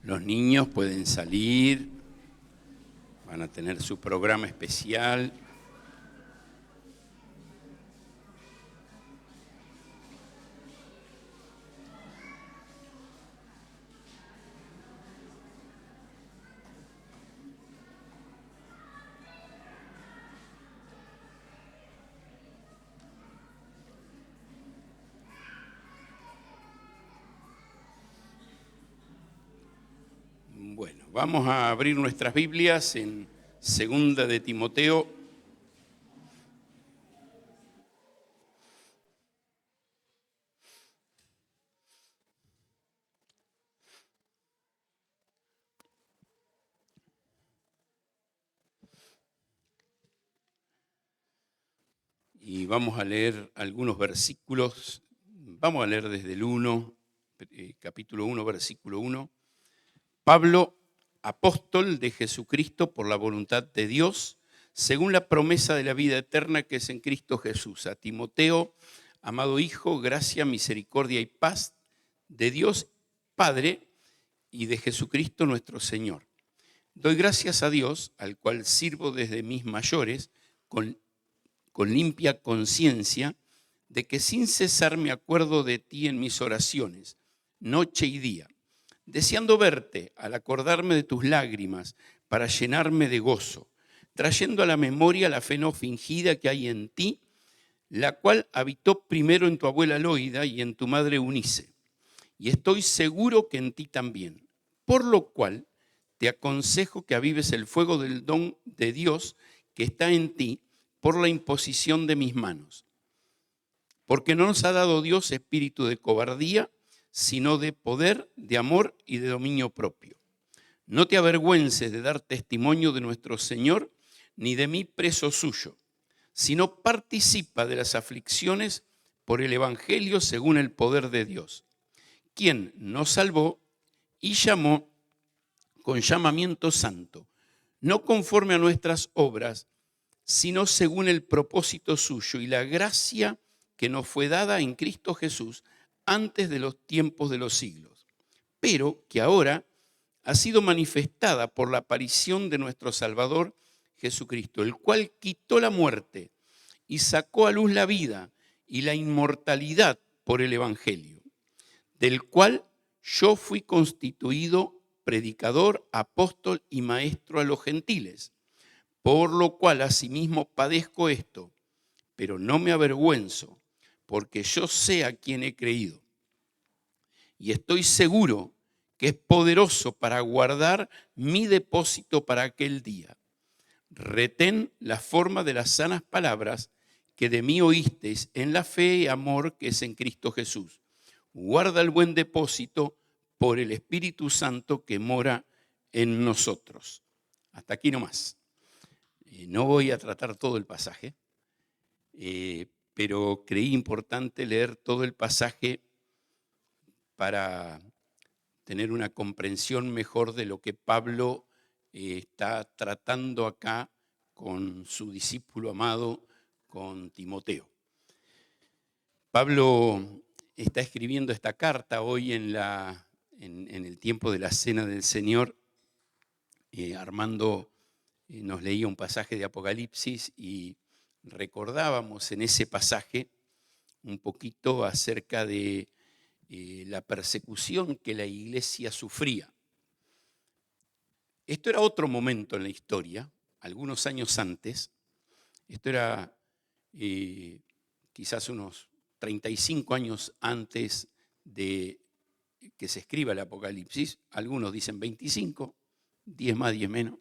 Los niños pueden salir, van a tener su programa especial. Bueno, vamos a abrir nuestras Biblias en Segunda de Timoteo. Y vamos a leer algunos versículos. Vamos a leer desde el 1, capítulo 1, versículo 1. Pablo, apóstol de Jesucristo por la voluntad de Dios, según la promesa de la vida eterna que es en Cristo Jesús. A Timoteo, amado hijo, gracia, misericordia y paz de Dios Padre y de Jesucristo nuestro Señor. Doy gracias a Dios, al cual sirvo desde mis mayores, con limpia conciencia, de que sin cesar me acuerdo de ti en mis oraciones, noche y día, deseando verte al acordarme de tus lágrimas para llenarme de gozo, trayendo a la memoria la fe no fingida que hay en ti, la cual habitó primero en tu abuela Loida y en tu madre Eunice, y estoy seguro que en ti también, por lo cual te aconsejo que avives el fuego del don de Dios que está en ti por la imposición de mis manos. Porque no nos ha dado Dios espíritu de cobardía, sino de poder, de amor y de dominio propio. No te avergüences de dar testimonio de nuestro Señor, ni de mí preso suyo, sino participa de las aflicciones por el Evangelio según el poder de Dios, quien nos salvó y llamó con llamamiento santo, no conforme a nuestras obras, sino según el propósito suyo y la gracia que nos fue dada en Cristo Jesús antes de los tiempos de los siglos, pero que ahora ha sido manifestada por la aparición de nuestro Salvador Jesucristo, el cual quitó la muerte y sacó a luz la vida y la inmortalidad por el Evangelio, del cual yo fui constituido predicador, apóstol y maestro a los gentiles, por lo cual asimismo padezco esto, pero no me avergüenzo, porque yo sé a quién he creído. Y estoy seguro que es poderoso para guardar mi depósito para aquel día. Retén la forma de las sanas palabras que de mí oísteis en la fe y amor que es en Cristo Jesús. Guarda el buen depósito por el Espíritu Santo que mora en nosotros. Hasta aquí nomás. No voy a tratar todo el pasaje, pero creí importante leer todo el pasaje para tener una comprensión mejor de lo que Pablo está tratando acá con su discípulo amado, con Timoteo. Pablo está escribiendo esta carta hoy en el tiempo de la Cena del Señor. Armando nos leía un pasaje de Apocalipsis y recordábamos en ese pasaje un poquito acerca de la persecución que la iglesia sufría. Esto era otro momento en la historia, algunos años antes. Esto era quizás unos 35 años antes de que se escriba el Apocalipsis. Algunos dicen 25, 10 más, 10 menos.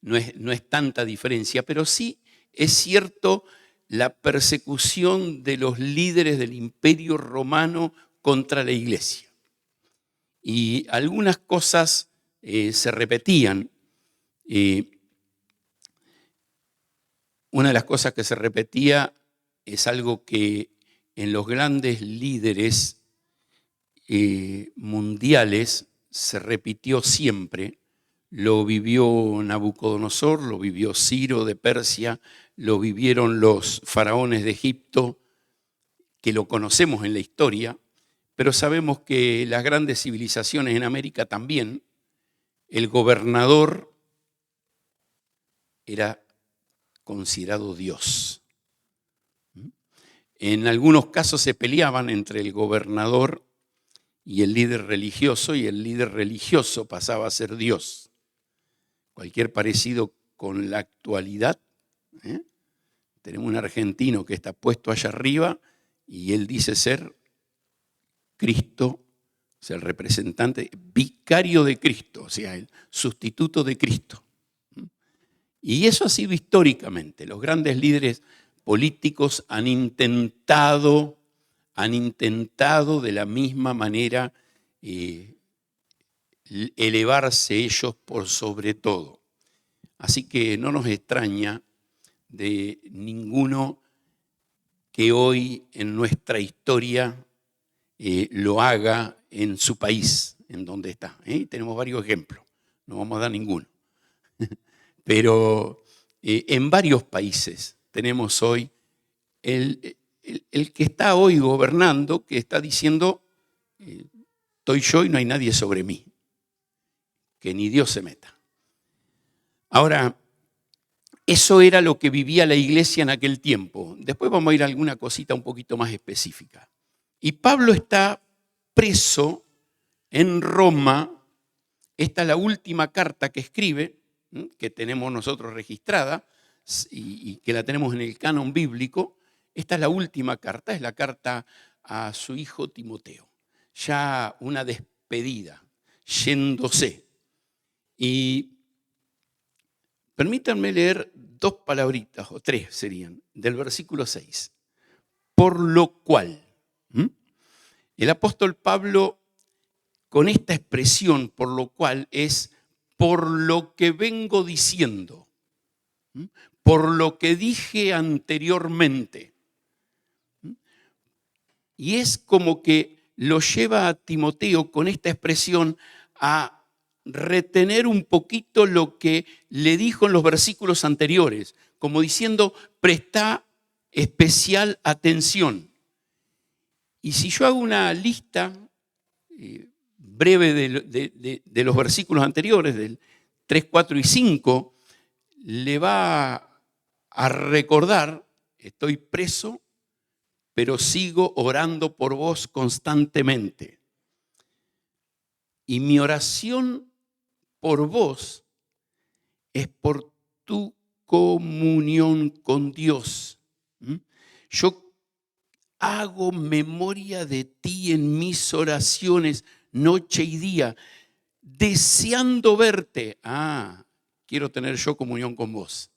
No es tanta diferencia, pero sí es cierto la persecución de los líderes del Imperio Romano contra la iglesia. Y algunas cosas se repetían. Una de las cosas que se repetía es algo que en los grandes líderes mundiales se repitió siempre. Lo vivió Nabucodonosor, lo vivió Ciro de Persia, lo vivieron los faraones de Egipto, que lo conocemos en la historia, pero sabemos que las grandes civilizaciones en América también, el gobernador era considerado Dios. En algunos casos se peleaban entre el gobernador y el líder religioso pasaba a ser Dios. Cualquier parecido con la actualidad, ¿eh? Tenemos un argentino que está puesto allá arriba y él dice ser Cristo, o sea, el representante, vicario de Cristo, o sea, el sustituto de Cristo. Y eso ha sido históricamente. Los grandes líderes políticos han intentado de la misma manera elevarse ellos por sobre todo. Así que no nos extraña de ninguno que hoy en nuestra historia lo haga en su país, en donde está. Tenemos varios ejemplos, no vamos a dar ninguno. Pero en varios países tenemos hoy el que está hoy gobernando, que está diciendo, estoy yo y no hay nadie sobre mí, que ni Dios se meta. Ahora, eso era lo que vivía la iglesia en aquel tiempo. Después vamos a ir a alguna cosita un poquito más específica. Y Pablo está preso en Roma. Esta es la última carta que escribe, que tenemos nosotros registrada y que la tenemos en el canon bíblico. Esta es la última carta, es la carta a su hijo Timoteo. Ya una despedida, yéndose. Y permítanme leer 2 palabritas, o 3 serían, del versículo 6. Por lo cual, el apóstol Pablo, con esta expresión, por lo cual, es por lo que vengo diciendo, por lo que dije anteriormente. Y es como que lo lleva a Timoteo con esta expresión a retener un poquito lo que le dijo en los versículos anteriores, como diciendo, presta especial atención. Y si yo hago una lista breve de los versículos anteriores, del 3, 4 y 5, le va a recordar, estoy preso, pero sigo orando por vos constantemente. Y mi oración por vos es por tu comunión con Dios. Yo hago memoria de ti en mis oraciones noche y día, deseando verte. Quiero tener yo comunión con vos.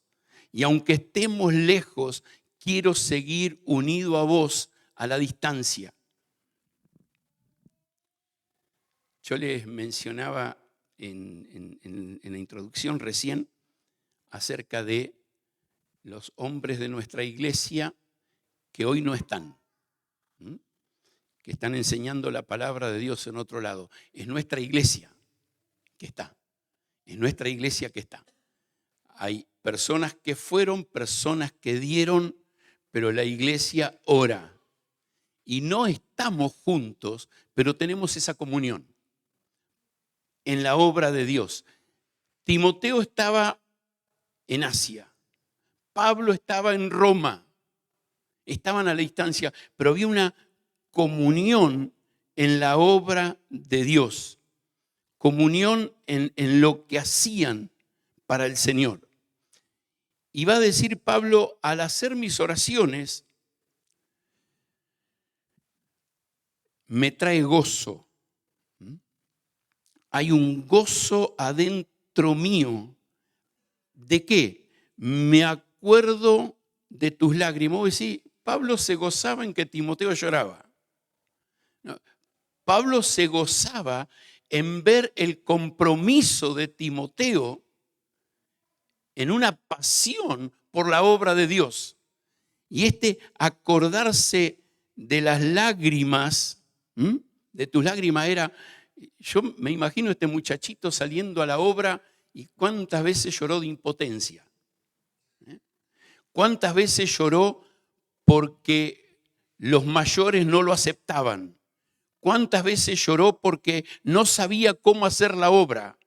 Y aunque estemos lejos, quiero seguir unido a vos a la distancia. Yo les mencionaba en la introducción recién acerca de los hombres de nuestra iglesia que hoy no están, que están enseñando la palabra de Dios en otro lado. Es nuestra iglesia que está, es nuestra iglesia que está. Hay personas que fueron, personas que dieron, pero la iglesia ora. Y no estamos juntos, pero tenemos esa comunión en la obra de Dios. Timoteo estaba en Asia, Pablo estaba en Roma, estaban a la distancia, pero había una comunión en la obra de Dios, comunión en lo que hacían para el Señor. Y va a decir Pablo, al hacer mis oraciones, me trae gozo. Hay un gozo adentro mío. ¿De qué? Me acuerdo de tus lágrimas. Vos decís, Pablo se gozaba en que Timoteo lloraba. No, Pablo se gozaba en ver el compromiso de Timoteo en una pasión por la obra de Dios. Y acordarse de las lágrimas, de tus lágrimas era, yo me imagino este muchachito saliendo a la obra y cuántas veces lloró de impotencia. Cuántas veces lloró porque los mayores no lo aceptaban. ¿Cuántas veces lloró porque no sabía cómo hacer la obra?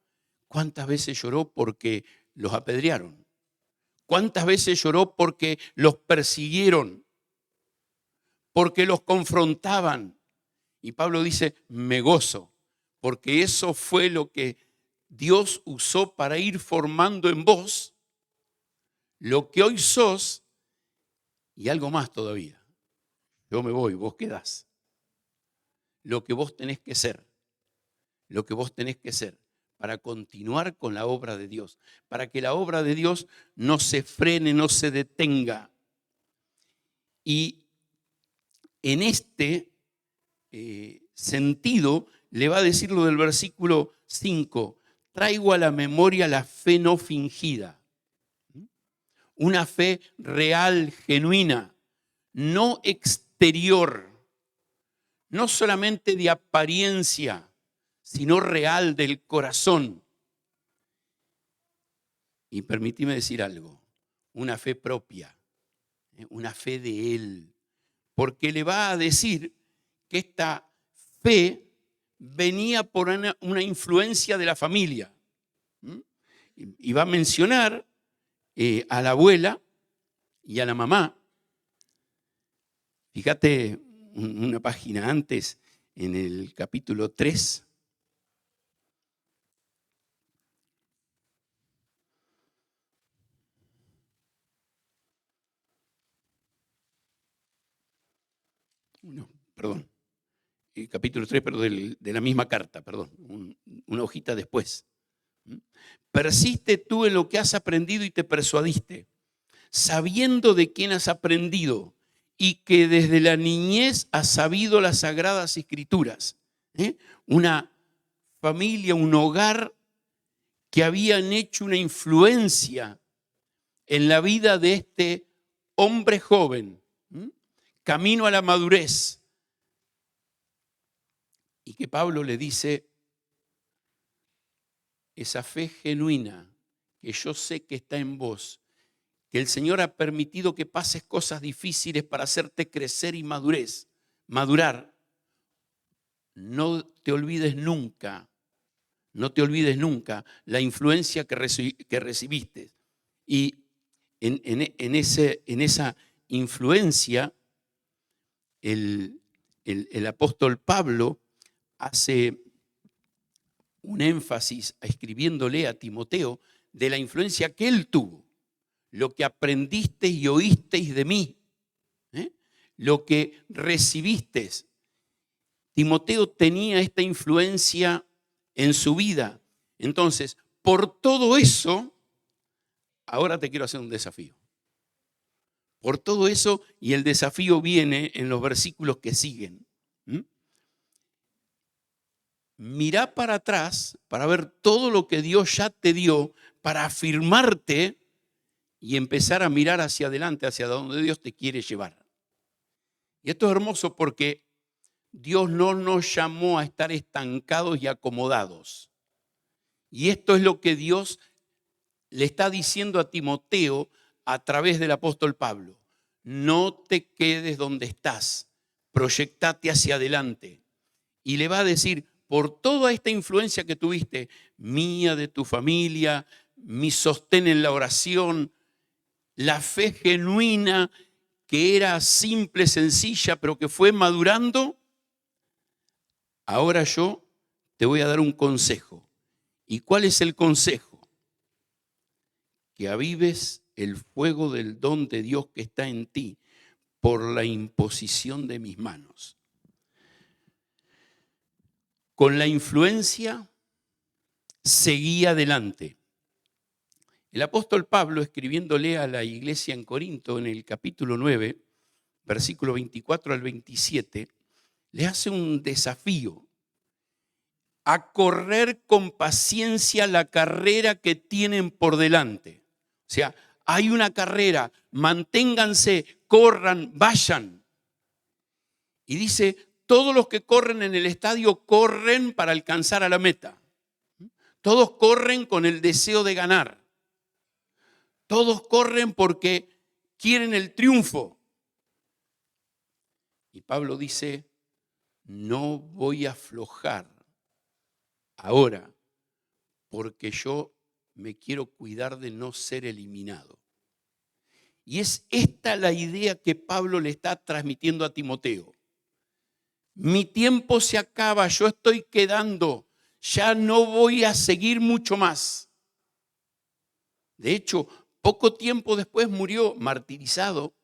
¿Cuántas veces lloró porque los apedrearon? ¿Cuántas veces lloró porque los persiguieron? Porque los confrontaban. Y Pablo dice, me gozo, porque eso fue lo que Dios usó para ir formando en vos lo que hoy sos y algo más todavía. Yo me voy, vos quedás. Lo que vos tenés que ser, lo que vos tenés que ser para continuar con la obra de Dios, para que la obra de Dios no se frene, no se detenga. Y en este sentido le va a decir lo del versículo 5, traigo a la memoria la fe no fingida, una fe real, genuina, no exterior, no solamente de apariencia, sino real del corazón. Y permíteme decir algo, una fe propia, una fe de Él, porque le va a decir que esta fe venía por una influencia de la familia. Y va a mencionar a la abuela y a la mamá. Fíjate una página antes, en el capítulo 3. No, perdón. Capítulo 3, pero de la misma carta, perdón. Una hojita después. Persiste tú en lo que has aprendido y te persuadiste, sabiendo de quién has aprendido y que desde la niñez has sabido las sagradas escrituras. Una familia, un hogar que habían hecho una influencia en la vida de este hombre joven, camino a la madurez. Y que Pablo le dice, esa fe genuina que yo sé que está en vos, que el Señor ha permitido que pases cosas difíciles para hacerte crecer y madurar. No te olvides nunca la influencia que recibiste. Y en esa influencia, el apóstol Pablo hace un énfasis escribiéndole a Timoteo de la influencia que él tuvo, lo que aprendisteis y oísteis de mí, lo que recibisteis. Timoteo tenía esta influencia en su vida. Entonces, por todo eso, ahora te quiero hacer un desafío. Por todo eso, y el desafío viene en los versículos que siguen. Mirá para atrás para ver todo lo que Dios ya te dio, para afirmarte y empezar a mirar hacia adelante, hacia donde Dios te quiere llevar. Y esto es hermoso porque Dios no nos llamó a estar estancados y acomodados. Y esto es lo que Dios le está diciendo a Timoteo a través del apóstol Pablo. No te quedes donde estás, proyectate hacia adelante. Y le va a decir, por toda esta influencia que tuviste, mía, de tu familia, mi sostén en la oración, la fe genuina que era simple, sencilla, pero que fue madurando, ahora yo te voy a dar un consejo. ¿Y cuál es el consejo? Que avives el fuego del don de Dios que está en ti por la imposición de mis manos. Con la influencia seguí adelante. El apóstol Pablo, escribiéndole a la iglesia en Corinto, en el capítulo 9, versículo 24 al 27, le hace un desafío a correr con paciencia la carrera que tienen por delante. O sea, hay una carrera, manténganse, corran, vayan. Y dice, todos los que corren en el estadio corren para alcanzar a la meta. Todos corren con el deseo de ganar. Todos corren porque quieren el triunfo. Y Pablo dice, no voy a aflojar ahora porque yo me quiero cuidar de no ser eliminado. Y es esta la idea que Pablo le está transmitiendo a Timoteo. Mi tiempo se acaba, yo estoy quedando, ya no voy a seguir mucho más. De hecho, poco tiempo después murió martirizado.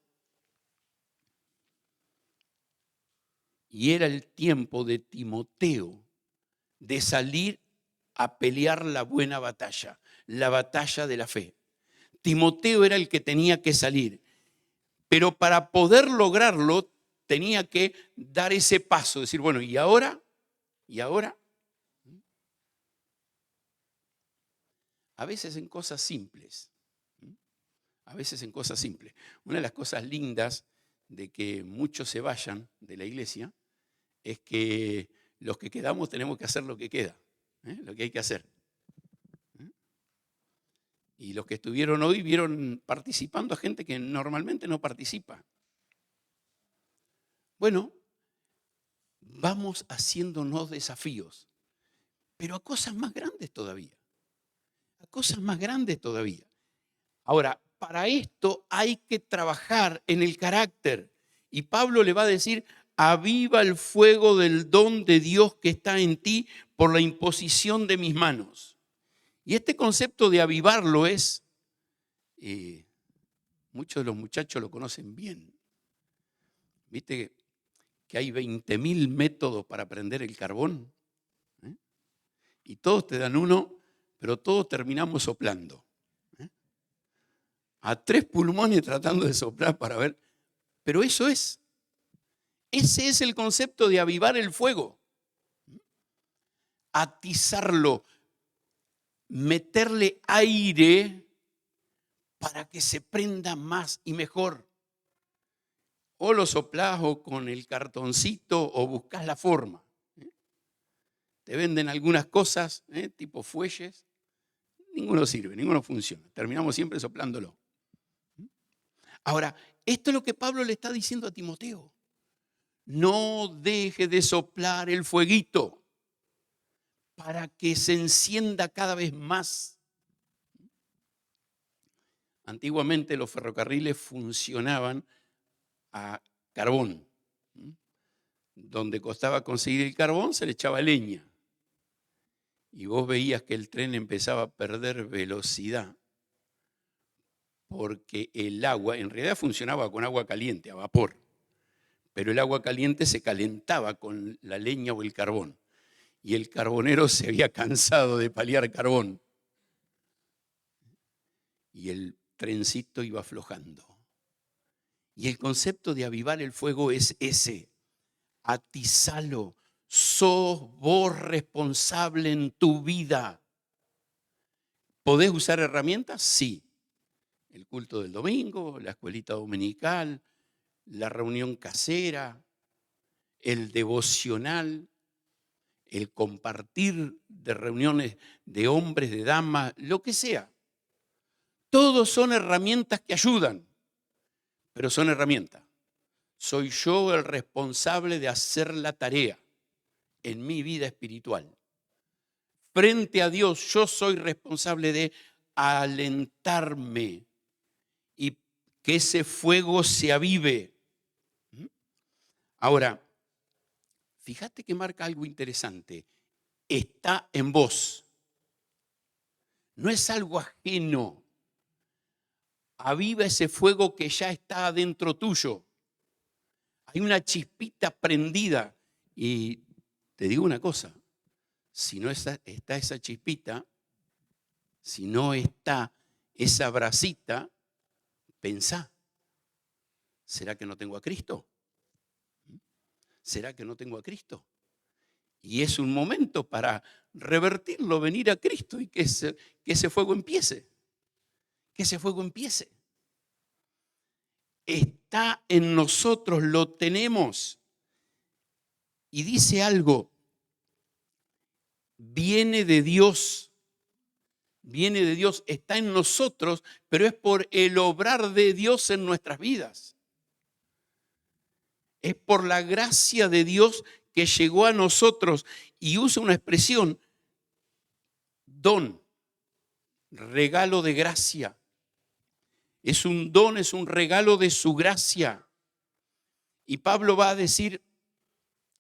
Y era el tiempo de Timoteo de salir a pelear la buena batalla, la batalla de la fe. Timoteo era el que tenía que salir, pero para poder lograrlo tenía que dar ese paso, decir, bueno, ¿y ahora? ¿Y ahora? A veces en cosas simples, a veces en cosas simples. Una de las cosas lindas de que muchos se vayan de la iglesia es que los que quedamos tenemos que hacer lo que queda, lo que hay que hacer. Y los que estuvieron hoy vieron participando a gente que normalmente no participa. Bueno, vamos haciéndonos desafíos, pero a cosas más grandes todavía. A cosas más grandes todavía. Ahora, para esto hay que trabajar en el carácter. Y Pablo le va a decir, aviva el fuego del don de Dios que está en ti por la imposición de mis manos. Y este concepto de avivarlo es, muchos de los muchachos lo conocen bien. ¿Viste que hay 20.000 métodos para prender el carbón? Y todos te dan uno, pero todos terminamos soplando. A 3 pulmones tratando de soplar para ver. Pero ese es el concepto de avivar el fuego. Atizarlo, meterle aire para que se prenda más y mejor. O lo soplás o con el cartoncito o buscas la forma. Te venden algunas cosas, tipo fuelles. Ninguno sirve, ninguno funciona. Terminamos siempre soplándolo. Ahora, esto es lo que Pablo le está diciendo a Timoteo. No deje de soplar el fueguito para que se encienda cada vez más. Antiguamente los ferrocarriles funcionaban a carbón. Donde costaba conseguir el carbón se le echaba leña. Y vos veías que el tren empezaba a perder velocidad porque el agua, en realidad funcionaba con agua caliente, a vapor, pero el agua caliente se calentaba con la leña o el carbón. Y el carbonero se había cansado de paliar carbón. Y el trencito iba aflojando. Y el concepto de avivar el fuego es ese. Atizalo. Sos vos responsable en tu vida. ¿Podés usar herramientas? Sí. El culto del domingo, la escuelita dominical, la reunión casera, el devocional, el compartir de reuniones de hombres, de damas, lo que sea. Todos son herramientas que ayudan, pero son herramientas. Soy yo el responsable de hacer la tarea en mi vida espiritual. Frente a Dios, yo soy responsable de alentarme y que ese fuego se avive. Ahora, fíjate que marca algo interesante. Está en vos. No es algo ajeno. Aviva ese fuego que ya está adentro tuyo. Hay una chispita prendida. Y te digo una cosa. Si no está esa chispita, si no está esa brasita, pensá, ¿será que no tengo a Cristo? ¿Será que no tengo a Cristo? Y es un momento para revertirlo, venir a Cristo y que ese fuego empiece. Que ese fuego empiece. Está en nosotros, lo tenemos. Y dice algo, viene de Dios, está en nosotros, pero es por el obrar de Dios en nuestras vidas. Es por la gracia de Dios que llegó a nosotros, y usa una expresión, don, regalo de gracia. Es un don, es un regalo de su gracia. Y Pablo va a decir,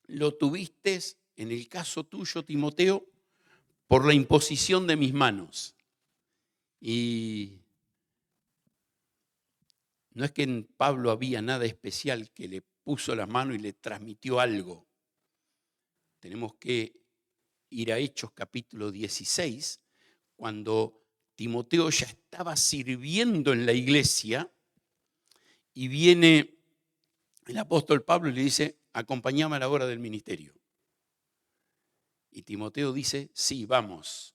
lo tuviste, en el caso tuyo, Timoteo, por la imposición de mis manos. Y no es que en Pablo había nada especial que le puso la mano y le transmitió algo. Tenemos que ir a Hechos capítulo 16, cuando Timoteo ya estaba sirviendo en la iglesia y viene el apóstol Pablo y le dice, acompáñame a la hora del ministerio. Y Timoteo dice, sí, vamos.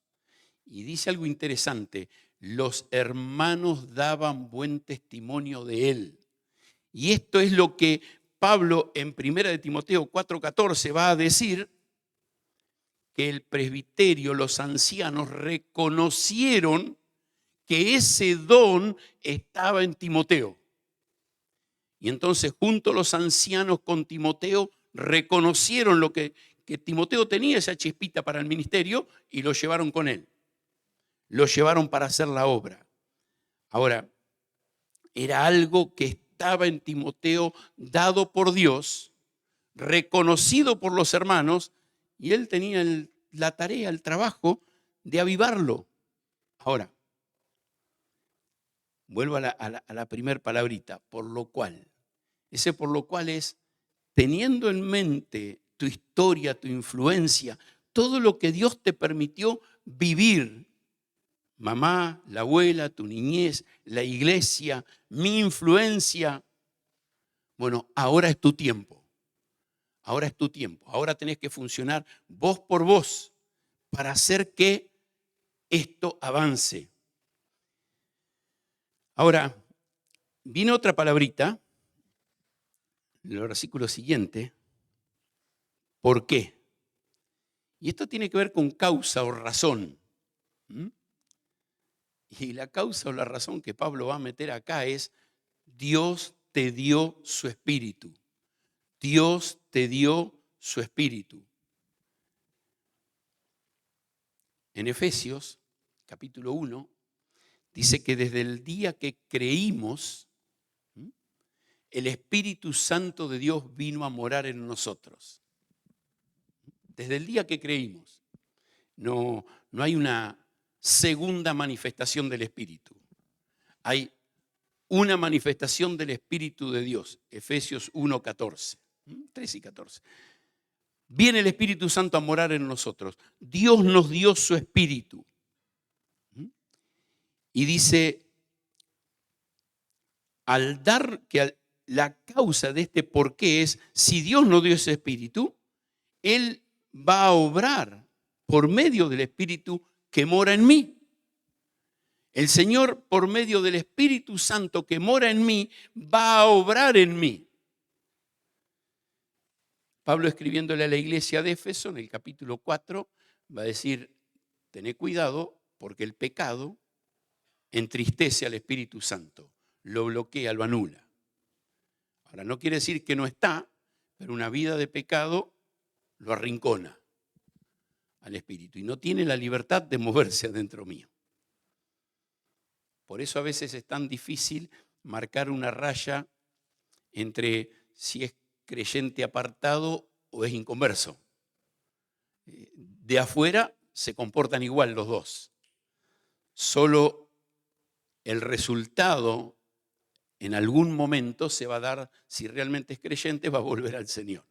Y dice algo interesante, los hermanos daban buen testimonio de él. Y esto es lo que Pablo en 1 de Timoteo 4:14 va a decir, que el presbiterio, los ancianos, reconocieron que ese don estaba en Timoteo. Y entonces, junto los ancianos con Timoteo, reconocieron lo que Timoteo tenía, esa chispita para el ministerio, y lo llevaron con él. Lo llevaron para hacer la obra. Ahora, era algo que estaba en Timoteo, dado por Dios, reconocido por los hermanos, y él tenía la tarea, el trabajo de avivarlo. Ahora, vuelvo a la primer palabrita, por lo cual. Ese por lo cual es, teniendo en mente tu historia, tu influencia, todo lo que Dios te permitió vivir, mamá, la abuela, tu niñez, la iglesia, mi influencia. Bueno, ahora es tu tiempo. Ahora es tu tiempo. Ahora tenés que funcionar vos por vos para hacer que esto avance. Ahora, viene otra palabrita, en el versículo siguiente. ¿Por qué? Y esto tiene que ver con causa o razón. Y la causa o la razón que Pablo va a meter acá es, Dios te dio su espíritu. Dios te dio su espíritu. En Efesios, capítulo 1, dice que desde el día que creímos, el Espíritu Santo de Dios vino a morar en nosotros. Desde el día que creímos. No hay una segunda manifestación del Espíritu. Hay una manifestación del Espíritu de Dios. Efesios 1:14. 13 y 14. Viene el Espíritu Santo a morar en nosotros. Dios nos dio su Espíritu. Y dice, al dar que la causa de este por qué es, si Dios nos dio ese Espíritu, Él va a obrar por medio del Espíritu que mora en mí. El Señor, por medio del Espíritu Santo que mora en mí, va a obrar en mí. Pablo, escribiéndole a la iglesia de Éfeso, en el capítulo 4, va a decir, tened cuidado porque el pecado entristece al Espíritu Santo, lo bloquea, lo anula. Ahora, no quiere decir que no está, pero una vida de pecado lo arrincona al Espíritu y no tiene la libertad de moverse adentro mío. Por eso a veces es tan difícil marcar una raya entre si es creyente apartado o es inconverso. De afuera se comportan igual los dos. Solo el resultado en algún momento se va a dar, si realmente es creyente, va a volver al Señor.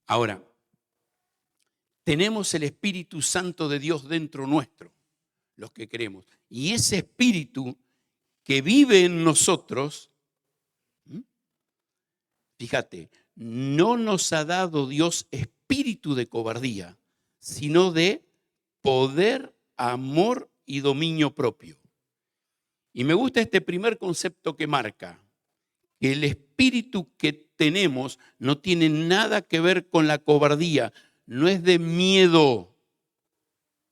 Ahora, tenemos el Espíritu Santo de Dios dentro nuestro, los que creemos. Y ese Espíritu que vive en nosotros, fíjate, no nos ha dado Dios espíritu de cobardía, sino de poder, amor y dominio propio. Y me gusta este primer concepto que marca, que el espíritu que tenemos no tiene nada que ver con la cobardía, no es de miedo,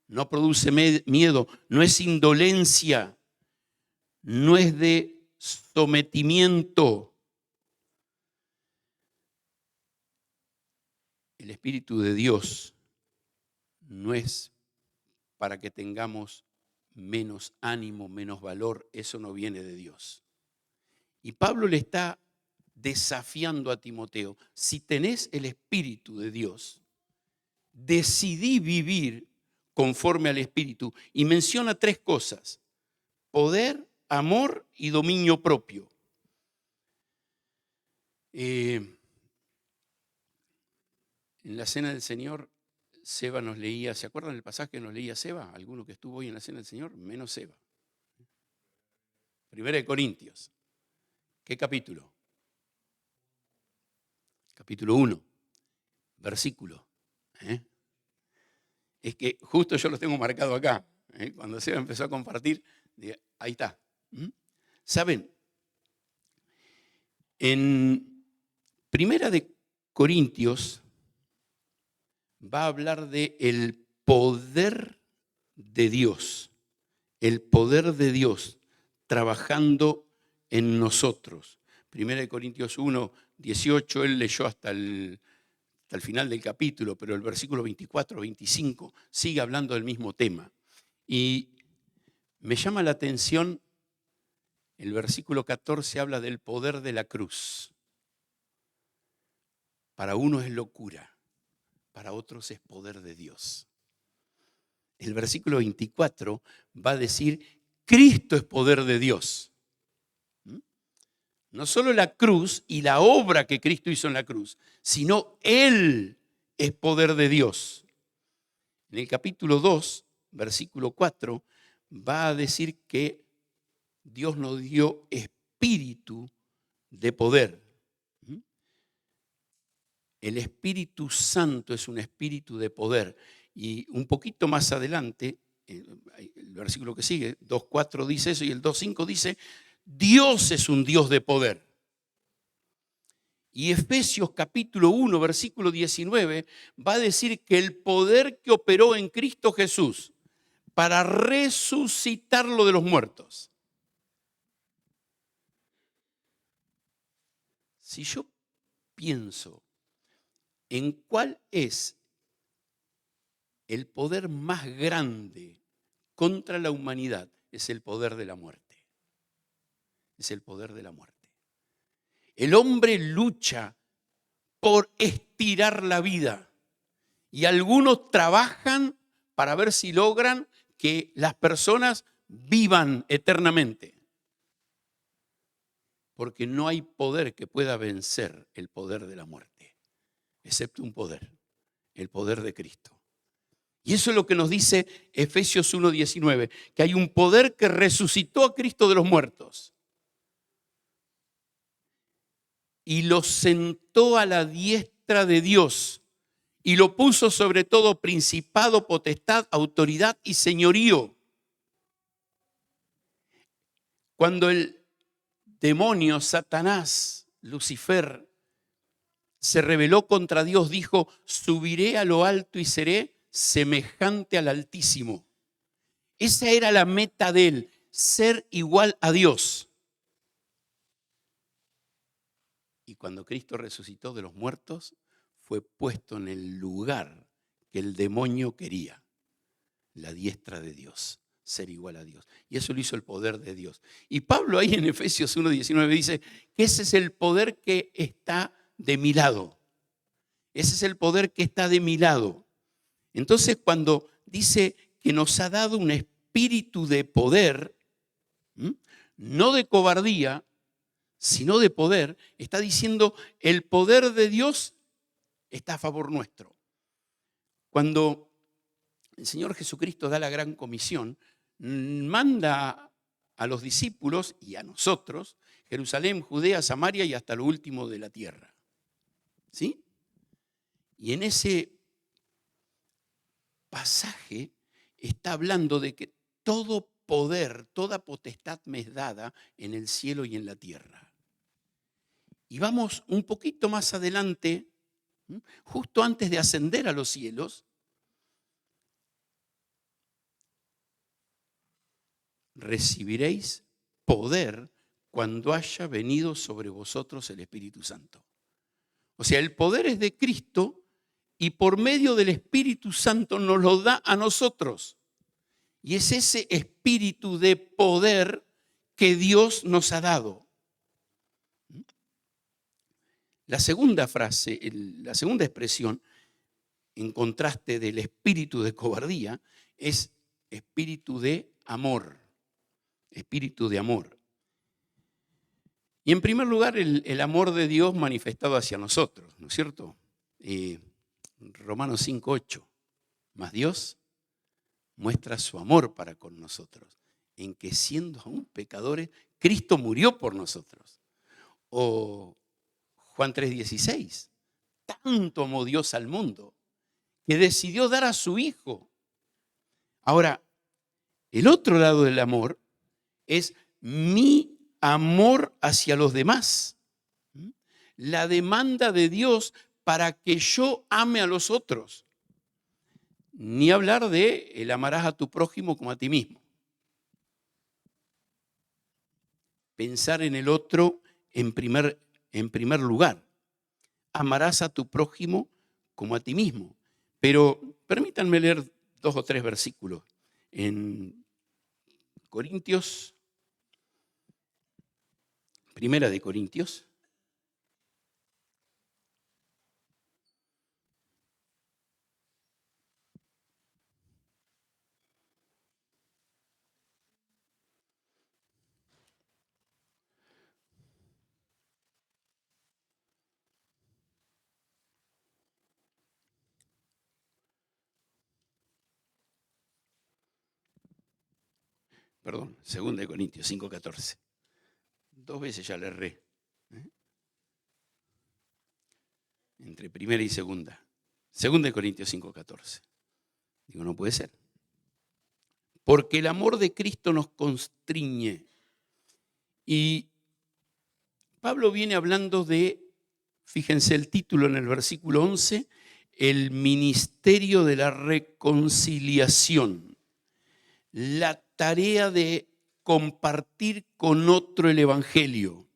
no produce miedo, no es indolencia, no es de sometimiento. el Espíritu de Dios no es para que tengamos menos ánimo, menos valor. Eso no viene de Dios. Y Pablo le está desafiando a Timoteo. Si tenés el Espíritu de Dios, decidí vivir conforme al Espíritu. Y menciona 3 cosas: poder, amor y dominio propio. En la Cena del Señor, Seba nos leía, ¿se acuerdan del pasaje que nos leía Seba? ¿Alguno que estuvo hoy en la Cena del Señor? Menos Seba. 1 Corintios. ¿Qué capítulo? Capítulo 1, versículo. Es que justo yo lo tengo marcado acá. Cuando Seba empezó a compartir, ahí está. ¿Saben? En 1 Corintios va a hablar de el poder de Dios. El poder de Dios trabajando en nosotros. 1 Corintios 1, 18, él leyó hasta el final del capítulo, pero el versículo 24, 25 sigue hablando del mismo tema. Y me llama la atención, el versículo 14 habla del poder de la cruz. Para uno es locura, para otros es poder de Dios. El versículo 24 va a decir, Cristo es poder de Dios. No solo la cruz y la obra que Cristo hizo en la cruz, sino Él es poder de Dios. En el capítulo 2, versículo 4, va a decir que Dios nos dio espíritu de poder. El Espíritu Santo es un espíritu de poder. Y un poquito más adelante, el versículo que sigue, 2.4 dice eso y el 2.5 dice, Dios es un Dios de poder. Y Efesios capítulo 1, versículo 19, va a decir que el poder que operó en Cristo Jesús para resucitarlo de los muertos. Si yo pienso en cuál es el poder más grande contra la humanidad, es el poder de la muerte. Es el poder de la muerte. El hombre lucha por estirar la vida y algunos trabajan para ver si logran que las personas vivan eternamente. Porque no hay poder que pueda vencer el poder de la muerte, excepto un poder, el poder de Cristo. Y eso es lo que nos dice Efesios 1:19, que hay un poder que resucitó a Cristo de los muertos y lo sentó a la diestra de Dios y lo puso sobre todo principado, potestad, autoridad y señorío. Cuando el demonio, Satanás, Lucifer, se rebeló contra Dios, dijo, subiré a lo alto y seré semejante al Altísimo. Esa era la meta de él, ser igual a Dios. Y cuando Cristo resucitó de los muertos, fue puesto en el lugar que el demonio quería, la diestra de Dios, ser igual a Dios. Y eso lo hizo el poder de Dios. Y Pablo ahí en Efesios 1:19 dice que ese es el poder que está de mi lado. Ese es el poder que está de mi lado. Entonces, cuando dice que nos ha dado un espíritu de poder, no de cobardía, sino de poder, está diciendo el poder de Dios está a favor nuestro. Cuando el Señor Jesucristo da la gran comisión, manda a los discípulos y a nosotros, Jerusalén, Judea, Samaria y hasta lo último de la tierra. ¿Sí? Y en ese pasaje está hablando de que todo poder, toda potestad me es dada en el cielo y en la tierra. Y vamos un poquito más adelante, justo antes de ascender a los cielos, recibiréis poder cuando haya venido sobre vosotros el Espíritu Santo. O sea, el poder es de Cristo y por medio del Espíritu Santo nos lo da a nosotros. Y es ese espíritu de poder que Dios nos ha dado. La segunda frase, la segunda expresión, en contraste del espíritu de cobardía, es espíritu de amor. Espíritu de amor. Y en primer lugar, el amor de Dios manifestado hacia nosotros, ¿no es cierto? Romanos 5:8. Mas Dios muestra su amor para con nosotros, en que siendo aún pecadores, Cristo murió por nosotros. O Juan 3:16. Tanto amó Dios al mundo que decidió dar a su Hijo. Ahora, el otro lado del amor es mi amor hacia los demás. La demanda de Dios para que yo ame a los otros. Ni hablar de el amarás a tu prójimo como a ti mismo. Pensar en el otro en primer lugar. Amarás a tu prójimo como a ti mismo. Pero permítanme leer 2 o 3 versículos. En Corintios, Primera de Corintios. Perdón, 2 de Corintios 5:14. 2 veces ya le erré. Entre primera y segunda. 2 de Corintios 5:14. Digo, no puede ser. Porque el amor de Cristo nos constriñe. Y Pablo viene hablando de, fíjense el título en el versículo 11, el ministerio de la reconciliación. La tarea de compartir con otro el evangelio.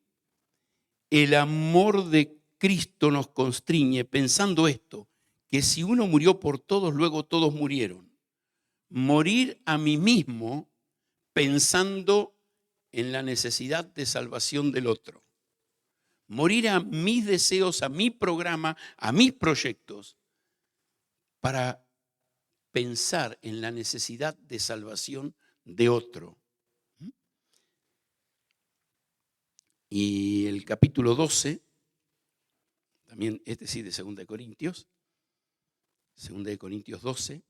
El amor de Cristo nos constriñe pensando esto, que si uno murió por todos, luego todos murieron. Morir a mí mismo pensando en la necesidad de salvación del otro. Morir a mis deseos, a mi programa, a mis proyectos, para pensar en la necesidad de salvación de otro. Y el capítulo 12, también este sí de 2 de Corintios, 2 de Corintios 12,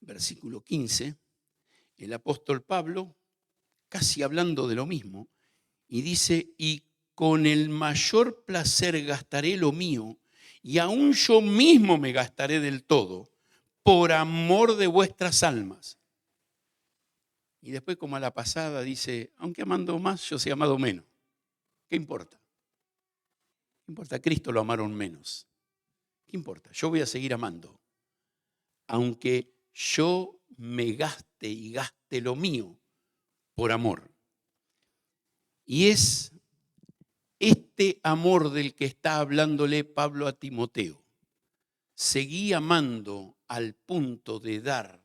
versículo 15, el apóstol Pablo, casi hablando de lo mismo, y dice, y con el mayor placer gastaré lo mío, y aún yo mismo me gastaré del todo, por amor de vuestras almas. Y después, como a la pasada, dice, aunque amando más, yo sea amado menos. ¿Qué importa? ¿Qué importa? Cristo lo amaron menos. ¿Qué importa? Yo voy a seguir amando. Aunque yo me gaste y gaste lo mío por amor. Y es este amor del que está hablándole Pablo a Timoteo. Seguí amando al punto de dar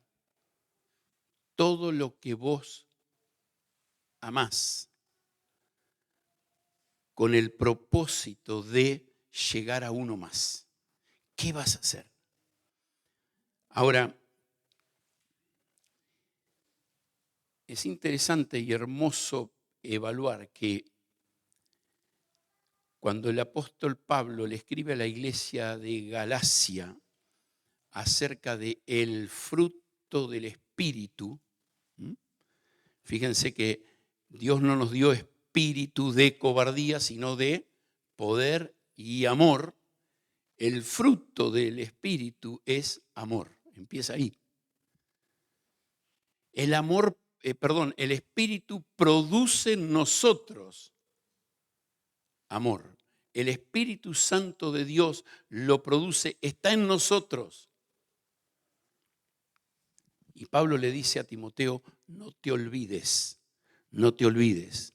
todo lo que vos amás con el propósito de llegar a uno más. ¿Qué vas a hacer? Ahora, es interesante y hermoso evaluar que cuando el apóstol Pablo le escribe a la iglesia de Galacia acerca de el fruto del Espíritu, fíjense que Dios no nos dio espíritu de cobardía, sino de poder y amor. El fruto del Espíritu es amor. Empieza ahí. El Espíritu produce en nosotros amor. El Espíritu Santo de Dios lo produce, está en nosotros. Y Pablo le dice a Timoteo, no te olvides, no te olvides.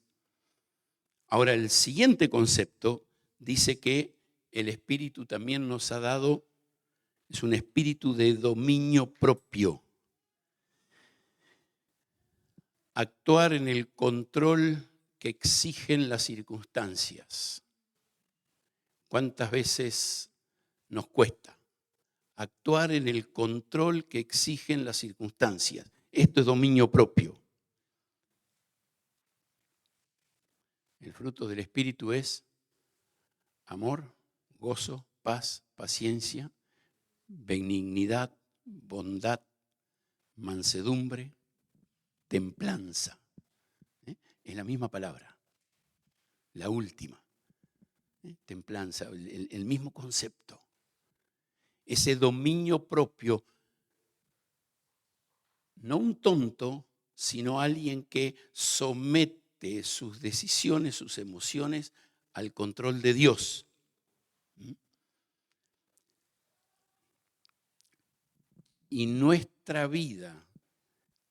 Ahora, el siguiente concepto dice que el Espíritu también nos ha dado, es un espíritu de dominio propio. Actuar en el control que exigen las circunstancias. ¿Cuántas veces nos cuesta actuar en el control que exigen las circunstancias? Esto es dominio propio. El fruto del Espíritu es amor, gozo, paz, paciencia, benignidad, bondad, mansedumbre, templanza. Es la misma palabra, la última. Templanza, el mismo concepto. Ese dominio propio, no un tonto, sino alguien que somete sus decisiones, sus emociones al control de Dios. Y nuestra vida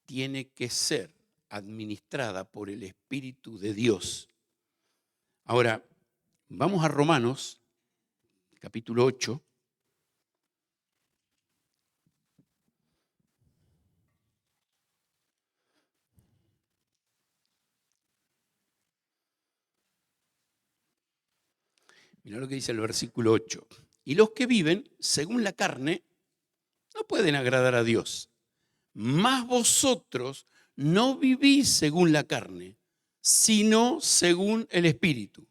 tiene que ser administrada por el Espíritu de Dios. Ahora, vamos a Romanos, capítulo 8. Mirá lo que dice el versículo 8. Y los que viven según la carne no pueden agradar a Dios. Mas vosotros no vivís según la carne, sino según el Espíritu.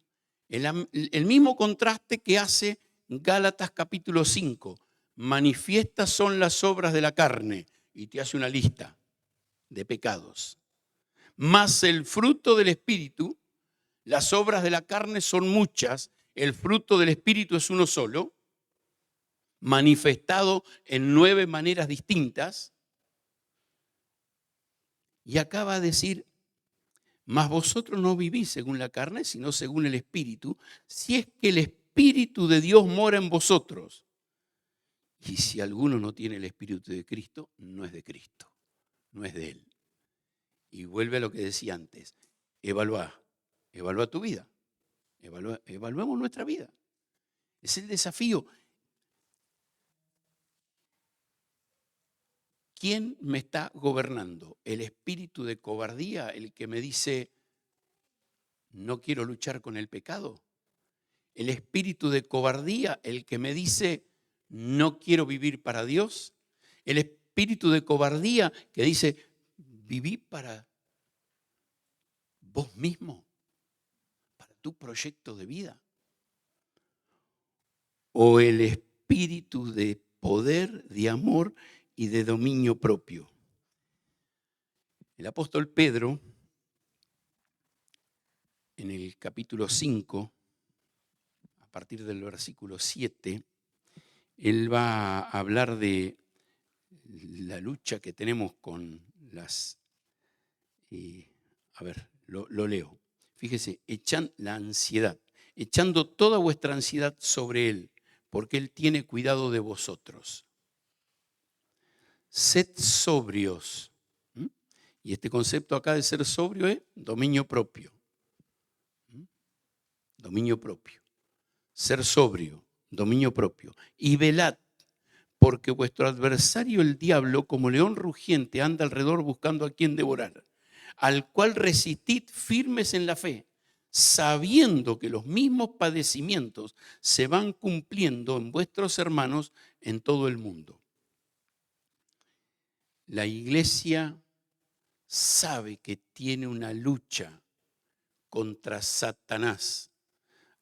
El mismo contraste que hace Gálatas capítulo 5. Manifiestas son las obras de la carne, y te hace una lista de pecados. Mas el fruto del Espíritu, las obras de la carne son muchas, el fruto del Espíritu es uno solo, manifestado en 9 maneras distintas. Y acaba de decir, mas vosotros no vivís según la carne, sino según el Espíritu, si es que el Espíritu de Dios mora en vosotros. Y si alguno no tiene el Espíritu de Cristo, no es de Cristo, no es de Él. Y vuelve a lo que decía antes, evalúa tu vida, evaluemos nuestra vida. Es el desafío. ¿Quién me está gobernando? ¿El espíritu de cobardía, el que me dice, no quiero luchar con el pecado? ¿El espíritu de cobardía, el que me dice, no quiero vivir para Dios? ¿El espíritu de cobardía que dice, viví para vos mismo, para tu proyecto de vida? ¿O el espíritu de poder, de amor y de dominio propio? El apóstol Pedro, en el capítulo 5, a partir del versículo 7, él va a hablar de la lucha que tenemos con las... lo leo. Fíjese, echan la ansiedad, echando toda vuestra ansiedad sobre Él, porque Él tiene cuidado de vosotros. Sed sobrios. Y este concepto acá de ser sobrio es dominio propio. Dominio propio. Ser sobrio, dominio propio. Y velad, porque vuestro adversario el diablo, como león rugiente, anda alrededor buscando a quien devorar, al cual resistid firmes en la fe, sabiendo que los mismos padecimientos se van cumpliendo en vuestros hermanos en todo el mundo. La iglesia sabe que tiene una lucha contra Satanás.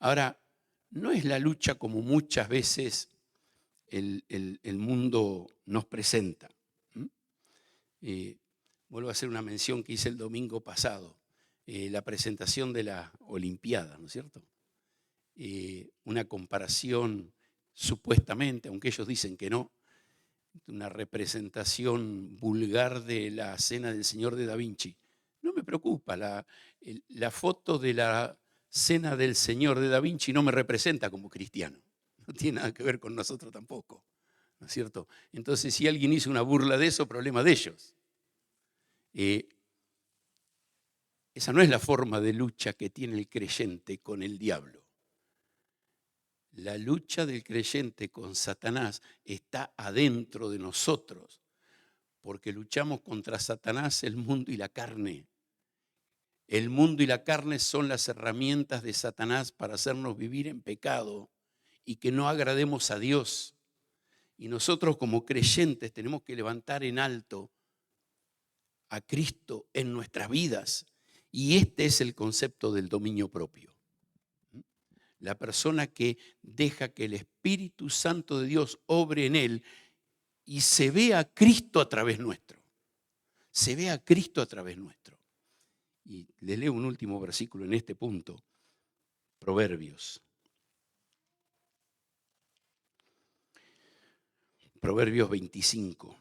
Ahora, no es la lucha como muchas veces el mundo nos presenta. Vuelvo a hacer una mención que hice el domingo pasado, la presentación de la Olimpiada, ¿no es cierto? Una comparación supuestamente, aunque ellos dicen que no, una representación vulgar de la cena del Señor de Da Vinci. No me preocupa, la foto de la cena del Señor de Da Vinci no me representa como cristiano. No tiene nada que ver con nosotros tampoco, ¿no es cierto? Entonces, si alguien hizo una burla de eso, problema de ellos. Esa no es la forma de lucha que tiene el creyente con el diablo. La lucha del creyente con Satanás está adentro de nosotros, porque luchamos contra Satanás, el mundo y la carne. El mundo y la carne son las herramientas de Satanás para hacernos vivir en pecado y que no agrademos a Dios. Y nosotros como creyentes tenemos que levantar en alto a Cristo en nuestras vidas. Y este es el concepto del dominio propio. La persona que deja que el Espíritu Santo de Dios obre en él y se ve a Cristo a través nuestro. Se ve a Cristo a través nuestro. Y le leo un último versículo en este punto. Proverbios. Proverbios 25.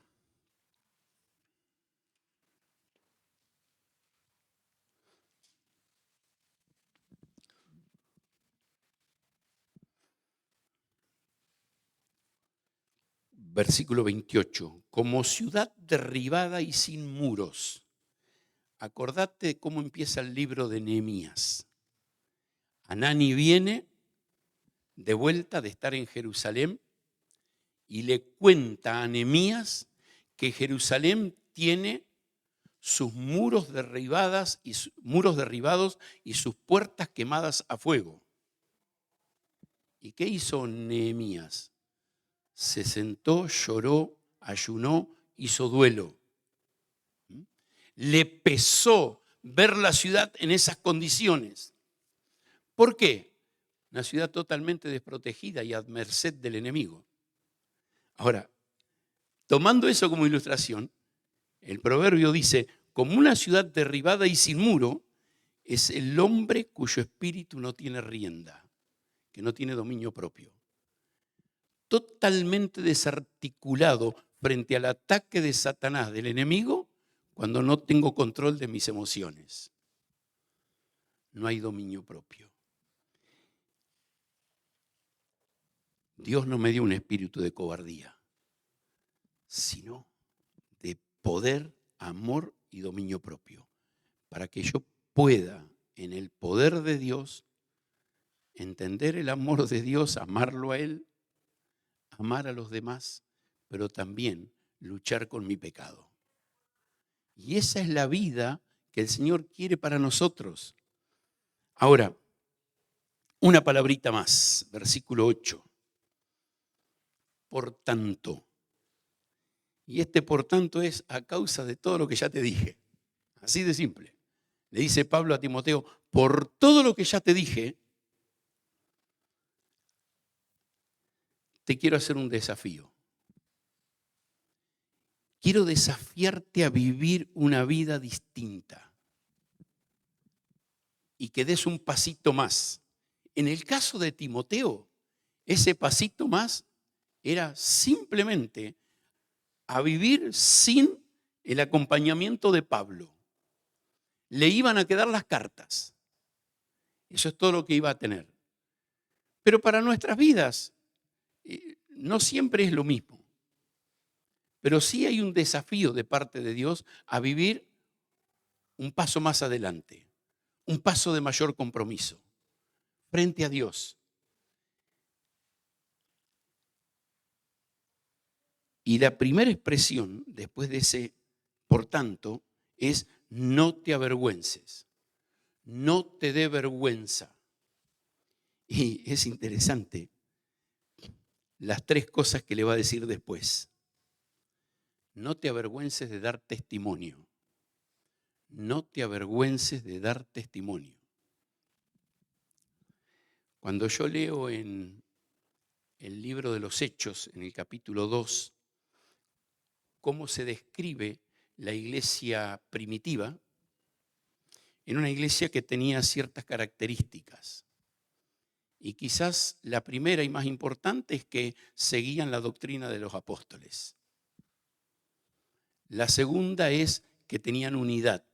Versículo 28. Como ciudad derribada y sin muros. Acordate cómo empieza el libro de Nehemías. Hanani viene de vuelta de estar en Jerusalén y le cuenta a Nehemías que Jerusalén tiene sus muros derribados y sus puertas quemadas a fuego. ¿Y qué hizo Nehemías? Se sentó, lloró, ayunó, hizo duelo. Le pesó ver la ciudad en esas condiciones. ¿Por qué? Una ciudad totalmente desprotegida y a merced del enemigo. Ahora, tomando eso como ilustración, el proverbio dice, como una ciudad derribada y sin muro, es el hombre cuyo espíritu no tiene rienda, que no tiene dominio propio. Totalmente desarticulado frente al ataque de Satanás, del enemigo, cuando no tengo control de mis emociones. No hay dominio propio. Dios no me dio un espíritu de cobardía, sino de poder, amor y dominio propio, para que yo pueda, en el poder de Dios, entender el amor de Dios, amarlo a Él, amar a los demás, pero también luchar con mi pecado. Y esa es la vida que el Señor quiere para nosotros. Ahora, una palabrita más, versículo 8. Por tanto. Y este por tanto es a causa de todo lo que ya te dije. Así de simple. Le dice Pablo a Timoteo, por todo lo que ya te dije, te quiero hacer un desafío. Quiero desafiarte a vivir una vida distinta y que des un pasito más. En el caso de Timoteo, ese pasito más era simplemente a vivir sin el acompañamiento de Pablo. Le iban a quedar las cartas. Eso es todo lo que iba a tener. Pero para nuestras vidas no siempre es lo mismo. Pero sí hay un desafío de parte de Dios a vivir un paso más adelante, un paso de mayor compromiso frente a Dios. Y la primera expresión después de ese, por tanto, es no te avergüences, no te dé vergüenza. Y es interesante las tres cosas que le va a decir después. No te avergüences de dar testimonio. No te avergüences de dar testimonio. Cuando yo leo en el libro de los Hechos, en el capítulo 2, cómo se describe la iglesia primitiva, en una iglesia que tenía ciertas características. Y quizás la primera y más importante es que seguían la doctrina de los apóstoles. La segunda es que tenían unidad.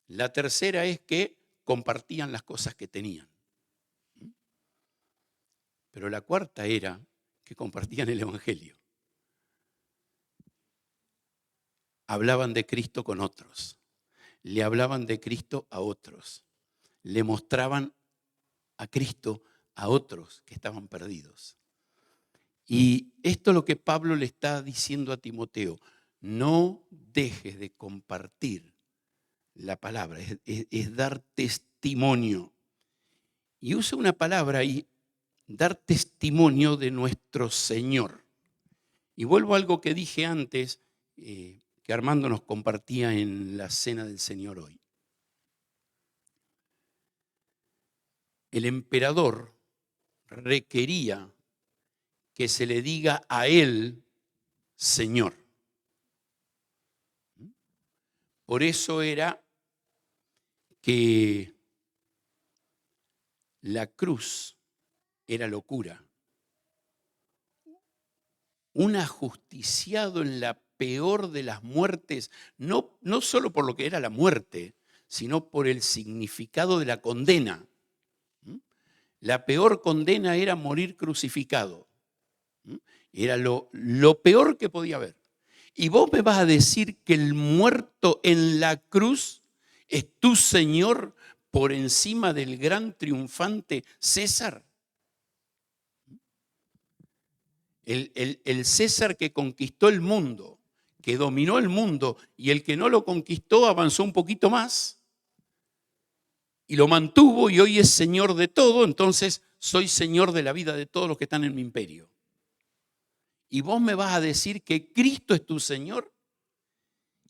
La tercera es que compartían las cosas que tenían. Pero la cuarta era que compartían el Evangelio. Hablaban de Cristo con otros. Le hablaban de Cristo a otros. Le mostraban a Cristo a otros que estaban perdidos. Y esto es lo que Pablo le está diciendo a Timoteo. No dejes de compartir la palabra, es dar testimonio. Y usa una palabra ahí, dar testimonio de nuestro Señor. Y vuelvo a algo que dije antes, que Armando nos compartía en la cena del Señor hoy. El emperador requería que se le diga a él Señor. Por eso era que la cruz era locura. Un ajusticiado en la peor de las muertes, no solo por lo que era la muerte, sino por el significado de la condena. La peor condena era morir crucificado. Era lo peor que podía haber. Y vos me vas a decir que el muerto en la cruz es tu Señor por encima del gran triunfante César. El César que conquistó el mundo, que dominó el mundo, y el que no lo conquistó avanzó un poquito más y lo mantuvo y hoy es Señor de todo, entonces soy Señor de la vida de todos los que están en mi imperio. Y vos me vas a decir que Cristo es tu Señor.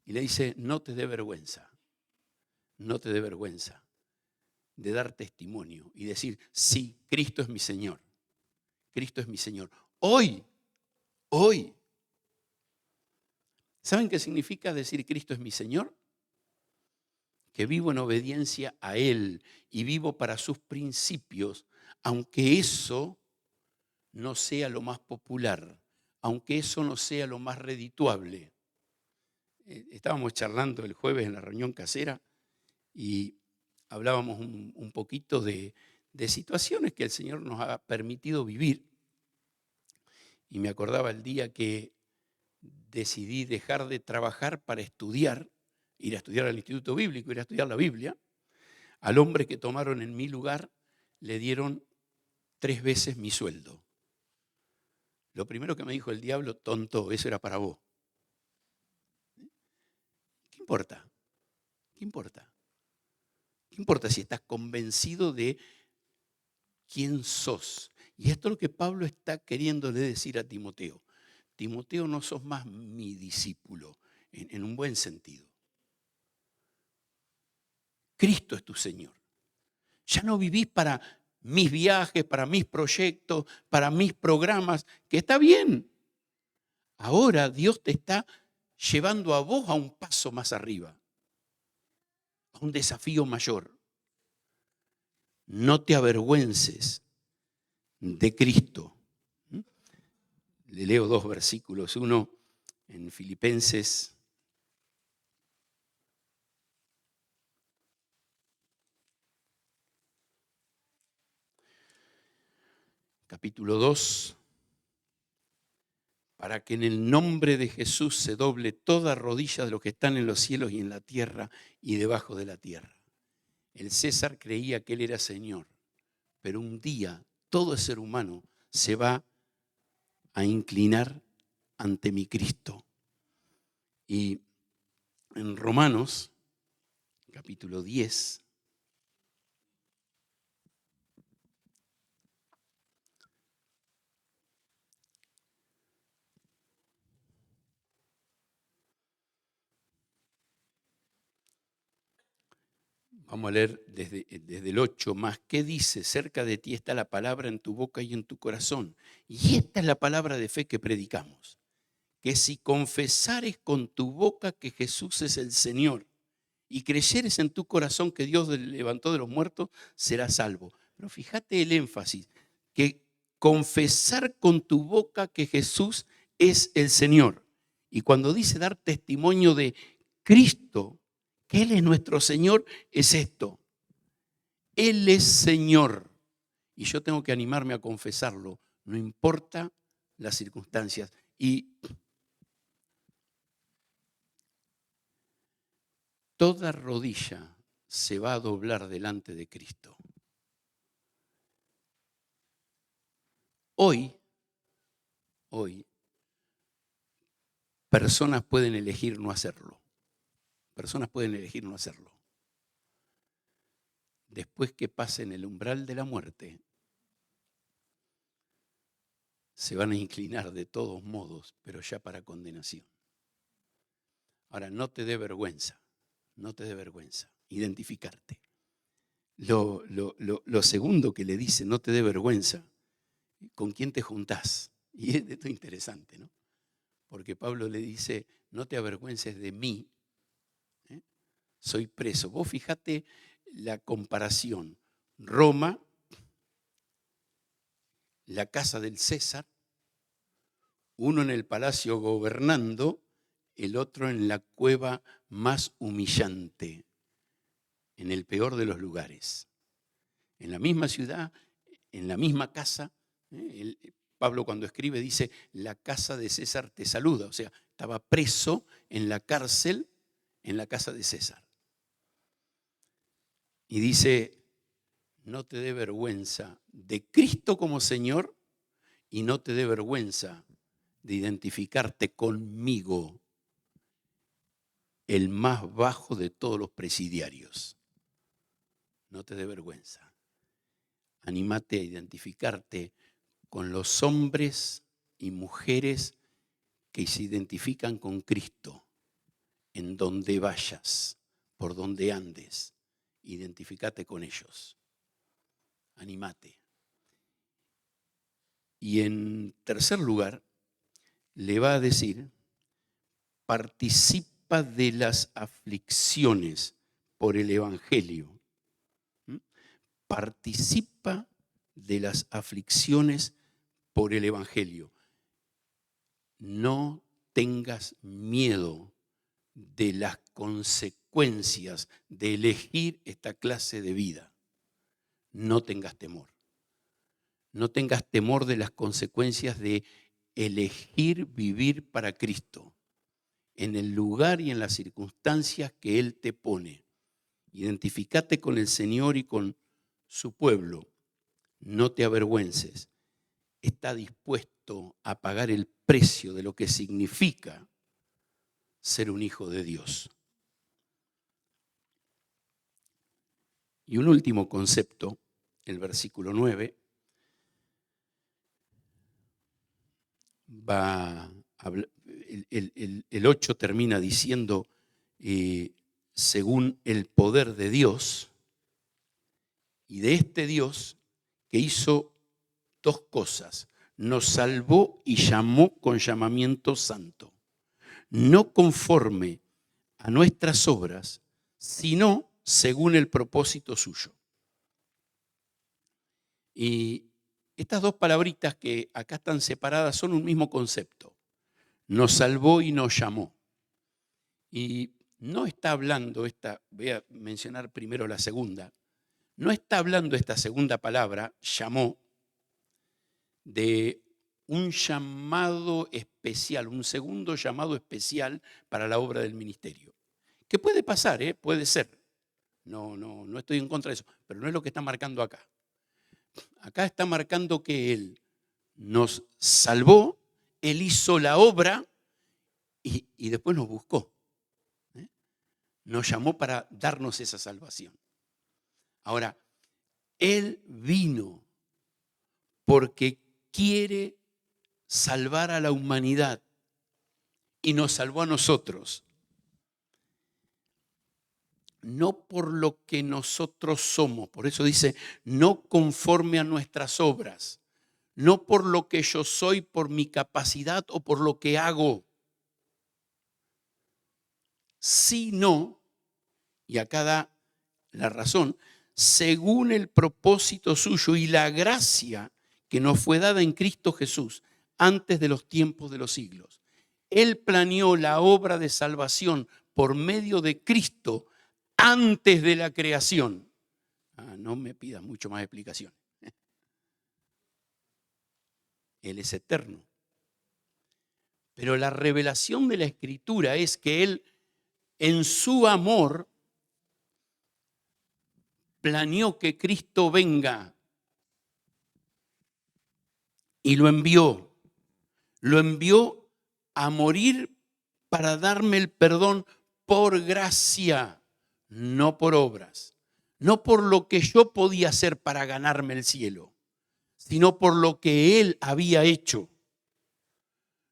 Y le dice, no te dé vergüenza de dar testimonio y decir, sí, Cristo es mi Señor. Cristo es mi Señor. Hoy. ¿Saben qué significa decir Cristo es mi Señor? Que vivo en obediencia a Él y vivo para sus principios, aunque eso no sea lo más popular, aunque eso no sea lo más redituable. Estábamos charlando el jueves en la reunión casera y hablábamos un poquito de situaciones que el Señor nos ha permitido vivir. Y me acordaba el día que decidí dejar de trabajar para estudiar, ir a estudiar al Instituto Bíblico, ir a estudiar la Biblia. Al hombre que tomaron en mi lugar le dieron 3 veces mi sueldo. Lo primero que me dijo el diablo, tonto, eso era para vos. ¿Qué importa? ¿Qué importa? ¿Qué importa si estás convencido de quién sos? Y esto es lo que Pablo está queriéndole decir a Timoteo. Timoteo, no sos más mi discípulo, en un buen sentido. Cristo es tu Señor. Ya no vivís para mis viajes, para mis proyectos, para mis programas, que está bien. Ahora Dios te está llevando a vos a un paso más arriba, a un desafío mayor. No te avergüences de Cristo. Le leo 2 versículos. Uno en Filipenses capítulo 2. Para que en el nombre de Jesús se doble toda rodilla de los que están en los cielos y en la tierra y debajo de la tierra. El César creía que él era Señor, pero un día todo ser humano se va a inclinar ante mi Cristo. Y en Romanos, capítulo 10, vamos a leer desde el 8 más. ¿Qué dice? Cerca de ti está la palabra en tu boca y en tu corazón. Y esta es la palabra de fe que predicamos. Que si confesares con tu boca que Jesús es el Señor y creyeres en tu corazón que Dios le levantó de los muertos, serás salvo. Pero fíjate el énfasis, que confesar con tu boca que Jesús es el Señor. Y cuando dice dar testimonio de Cristo, que Él es nuestro Señor, es esto. Él es Señor. Y yo tengo que animarme a confesarlo, no importa las circunstancias. Y toda rodilla se va a doblar delante de Cristo. Hoy, personas pueden elegir no hacerlo. Personas pueden elegir no hacerlo. Después que pasen el umbral de la muerte, se van a inclinar de todos modos, pero ya para condenación. Ahora, no te dé vergüenza identificarte. Lo segundo que le dice, no te dé vergüenza, ¿con quién te juntás? Y esto es interesante, ¿no? Porque Pablo le dice, no te avergüences de mí, soy preso. Vos fijate la comparación. Roma, la casa del César, uno en el palacio gobernando, el otro en la cueva más humillante, en el peor de los lugares. En la misma ciudad, en la misma casa, Pablo cuando escribe dice, la casa de César te saluda. O sea, estaba preso en la cárcel, en la casa de César. Y dice, no te dé vergüenza de Cristo como Señor y no te dé vergüenza de identificarte conmigo, el más bajo de todos los presidiarios. No te dé vergüenza. Anímate a identificarte con los hombres y mujeres que se identifican con Cristo en donde vayas, por donde andes. Identifícate con ellos. Anímate. Y en tercer lugar, le va a decir, participa de las aflicciones por el Evangelio. Participa de las aflicciones por el Evangelio. No tengas miedo de las consecuencias de elegir esta clase de vida. No tengas temor. No tengas temor de las consecuencias de elegir vivir para Cristo en el lugar y en las circunstancias que Él te pone. Identifícate con el Señor y con su pueblo. No te avergüences. Está dispuesto a pagar el precio de lo que significa ser un hijo de Dios. Y un último concepto, el versículo 9, el 8 termina diciendo, según el poder de Dios, y de este Dios que hizo dos cosas, nos salvó y llamó con llamamiento santo, no conforme a nuestras obras, sino según el propósito suyo. Y estas dos palabritas que acá están separadas son un mismo concepto. Nos salvó y nos llamó. Y no está hablando voy a mencionar primero la segunda, no está hablando esta segunda palabra, llamó, de un llamado especial, un segundo llamado especial para la obra del ministerio. Que puede pasar, puede ser. No estoy en contra de eso, pero no es lo que está marcando acá. Acá está marcando que Él nos salvó, Él hizo la obra y después nos buscó. Nos llamó para darnos esa salvación. Ahora, Él vino porque quiere salvar a la humanidad y nos salvó a nosotros. No por lo que nosotros somos, por eso dice, no conforme a nuestras obras, no por lo que yo soy, por mi capacidad o por lo que hago, sino, y acá da la razón, según el propósito suyo y la gracia que nos fue dada en Cristo Jesús antes de los tiempos de los siglos. Él planeó la obra de salvación por medio de Cristo antes de la creación. No me pidas mucho más explicación. Él es eterno. Pero la revelación de la Escritura es que Él, en su amor, planeó que Cristo venga y lo envió. Lo envió a morir para darme el perdón por gracia, no por obras. No por lo que yo podía hacer para ganarme el cielo, sino por lo que Él había hecho.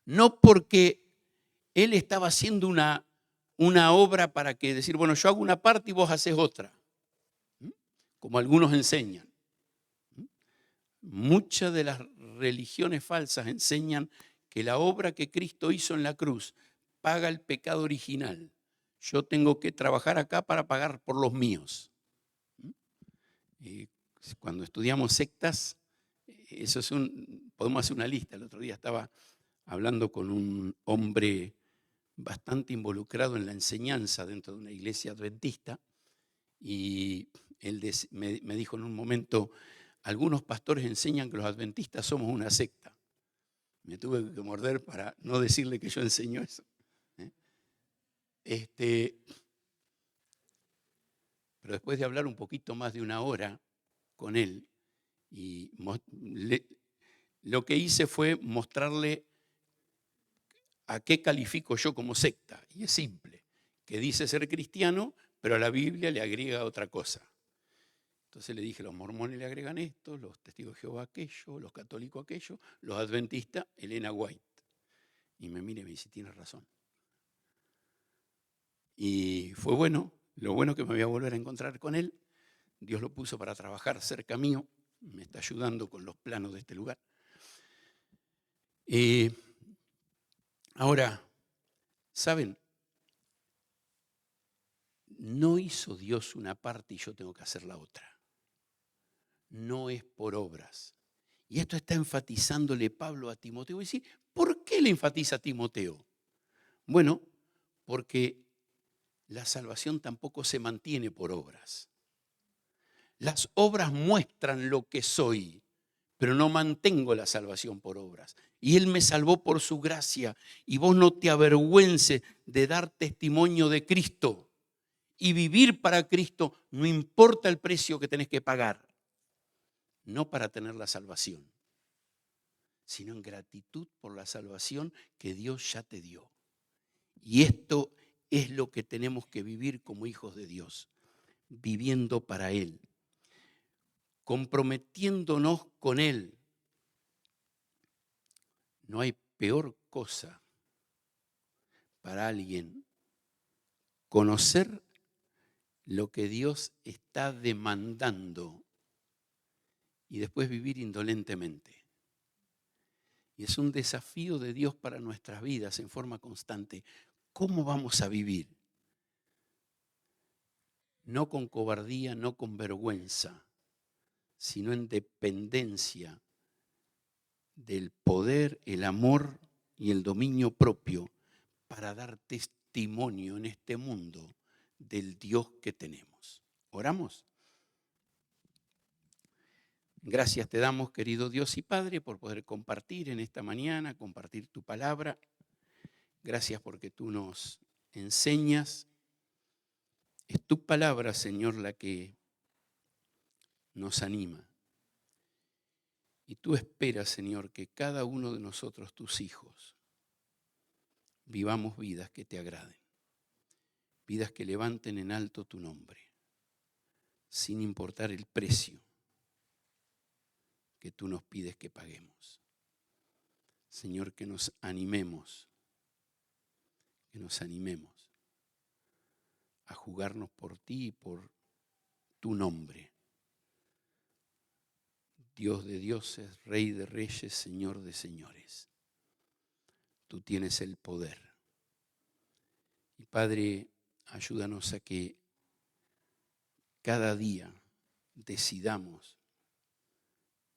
No porque Él estaba haciendo una obra para que decir, bueno, yo hago una parte y vos haces otra, como algunos enseñan. Muchas de las religiones falsas enseñan que la obra que Cristo hizo en la cruz paga el pecado original. Yo tengo que trabajar acá para pagar por los míos. Y cuando estudiamos sectas, eso es podemos hacer una lista. El otro día estaba hablando con un hombre bastante involucrado en la enseñanza dentro de una iglesia adventista y él me dijo en un momento, algunos pastores enseñan que los adventistas somos una secta. Me tuve que morder para no decirle que yo enseño eso. Pero después de hablar un poquito más de una hora con él, y lo que hice fue mostrarle a qué califico yo como secta. Y es simple, que dice ser cristiano, pero a la Biblia le agrega otra cosa. Entonces le dije, los mormones le agregan esto, los testigos de Jehová aquello, los católicos aquello, los adventistas, Elena White. Y me mira y me dice, tienes razón. Y fue bueno, lo bueno que me voy a volver a encontrar con él. Dios lo puso para trabajar cerca mío, me está ayudando con los planos de este lugar. Ahora, ¿saben? No hizo Dios una parte y yo tengo que hacer la otra. No es por obras. Y esto está enfatizándole Pablo a Timoteo. Y decir, ¿por qué le enfatiza a Timoteo? Bueno, porque la salvación tampoco se mantiene por obras. Las obras muestran lo que soy, pero no mantengo la salvación por obras. Y Él me salvó por su gracia. Y vos no te avergüences de dar testimonio de Cristo. Y vivir para Cristo, no importa el precio que tenés que pagar. No para tener la salvación, sino en gratitud por la salvación que Dios ya te dio. Y esto es lo que tenemos que vivir como hijos de Dios, viviendo para Él, comprometiéndonos con Él. No hay peor cosa para alguien conocer lo que Dios está demandando y después vivir indolentemente. Y es un desafío de Dios para nuestras vidas en forma constante. ¿Cómo vamos a vivir? No con cobardía, no con vergüenza, sino en dependencia del poder, el amor y el dominio propio para dar testimonio en este mundo del Dios que tenemos. ¿Oramos? Gracias te damos, querido Dios y Padre, por poder compartir en esta mañana, compartir tu palabra. Gracias porque tú nos enseñas. Es tu palabra, Señor, la que nos anima. Y tú esperas, Señor, que cada uno de nosotros, tus hijos, vivamos vidas que te agraden. Vidas que levanten en alto tu nombre, sin importar el precio que tú nos pides que paguemos. Señor, que nos animemos a jugarnos por ti y por tu nombre. Dios de dioses, Rey de reyes, Señor de señores. Tú tienes el poder. Y Padre, ayúdanos a que cada día decidamos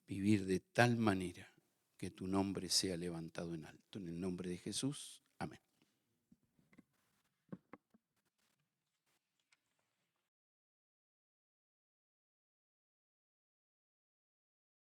vivir de tal manera que tu nombre sea levantado en alto. En el nombre de Jesús.